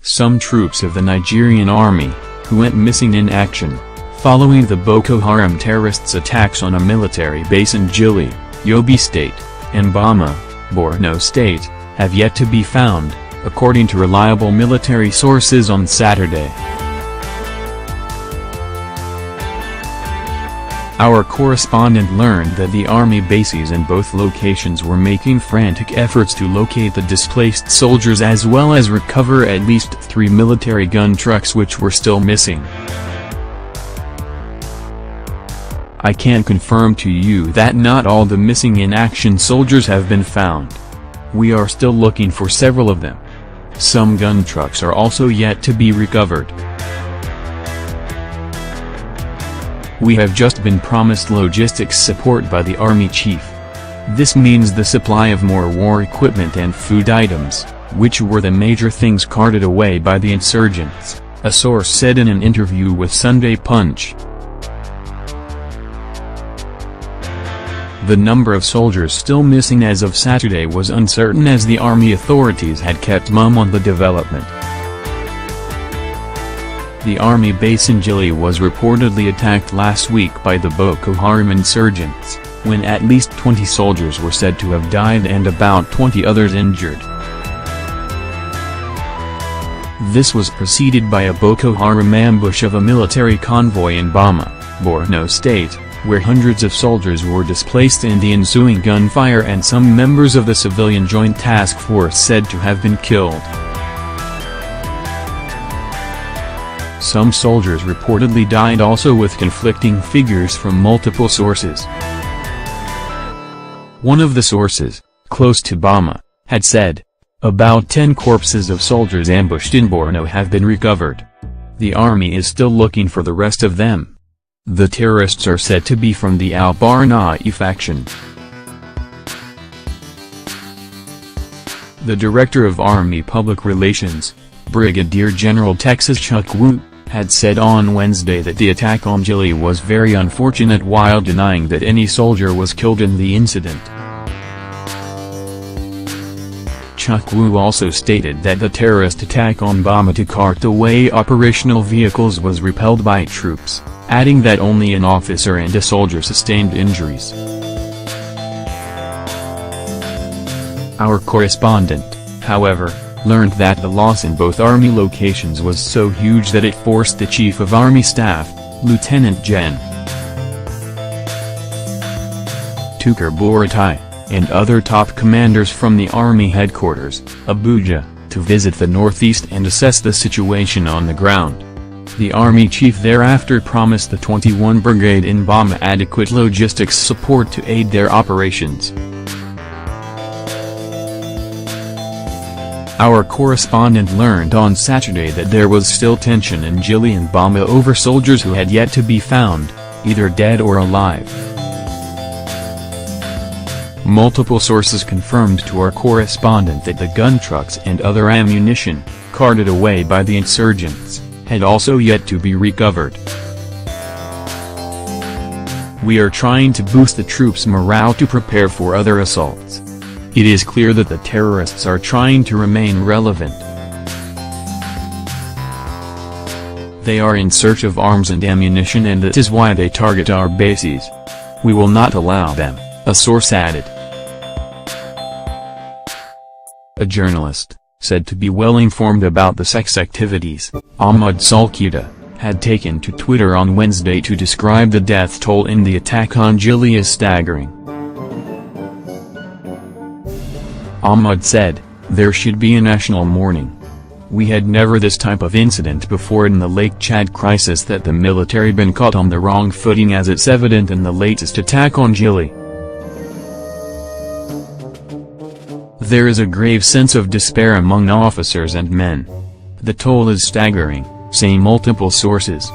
Some troops of the Nigerian army, who went missing in action, following the Boko Haram terrorists' attacks on a military base in Jili, Yobe State, and Bama, Borno State, have yet to be found, according to reliable military sources on Saturday. Our correspondent learned that the army bases in both locations were making frantic efforts to locate the displaced soldiers as well as recover at least 3 military gun trucks which were still missing. I can confirm to you that not all the missing in action soldiers have been found. We are still looking for several of them. Some gun trucks are also yet to be recovered. We have just been promised logistics support by the Army Chief. This means the supply of more war equipment and food items, which were the major things carted away by the insurgents, a source said in an interview with Sunday Punch. The number of soldiers still missing as of Saturday was uncertain as the army authorities had kept mum on the development. The army base in Jili was reportedly attacked last week by the Boko Haram insurgents, when at least 20 soldiers were said to have died and about 20 others injured. This was preceded by a Boko Haram ambush of a military convoy in Bama, Borno State, where hundreds of soldiers were displaced in the ensuing gunfire and some members of the civilian joint task force said to have been killed. Some soldiers reportedly died also, with conflicting figures from multiple sources. One of the sources, close to Bama, had said, about 10 corpses of soldiers ambushed in Borno have been recovered. The army is still looking for the rest of them. The terrorists are said to be from the Al-Barna'i faction. The Director of Army Public Relations, Brigadier General Texas Chuck Wu, had said on Wednesday that the attack on Jili was very unfortunate while denying that any soldier was killed in the incident. Chuck Wu also stated that the terrorist attack on Bama to cart away operational vehicles was repelled by troops, adding that only an officer and a soldier sustained injuries. Our correspondent, however, learned that the loss in both army locations was so huge that it forced the Chief of Army Staff, Lieutenant Gen. Tukur Buratai, and other top commanders from the Army headquarters, Abuja, to visit the Northeast and assess the situation on the ground. The Army Chief thereafter promised the 21 Brigade in Bama adequate logistics support to aid their operations. Our correspondent learned on Saturday that there was still tension in Jili and Bama over soldiers who had yet to be found, either dead or alive. Multiple sources confirmed to our correspondent that the gun trucks and other ammunition, carted away by the insurgents, had also yet to be recovered. We are trying to boost the troops' morale to prepare for other assaults. It is clear that the terrorists are trying to remain relevant. They are in search of arms and ammunition, and that is why they target our bases. We will not allow them, a source added. A journalist, said to be well informed about the sex activities, Ahmad Salkida, had taken to Twitter on Wednesday to describe the death toll in the attack on Jili as staggering. Ahmad said, "There should be a national mourning. We had never this type of incident before in the Lake Chad crisis that the military been caught on the wrong footing, as it's evident in the latest attack on Jili. There is a grave sense of despair among officers and men. The toll is staggering," say multiple sources.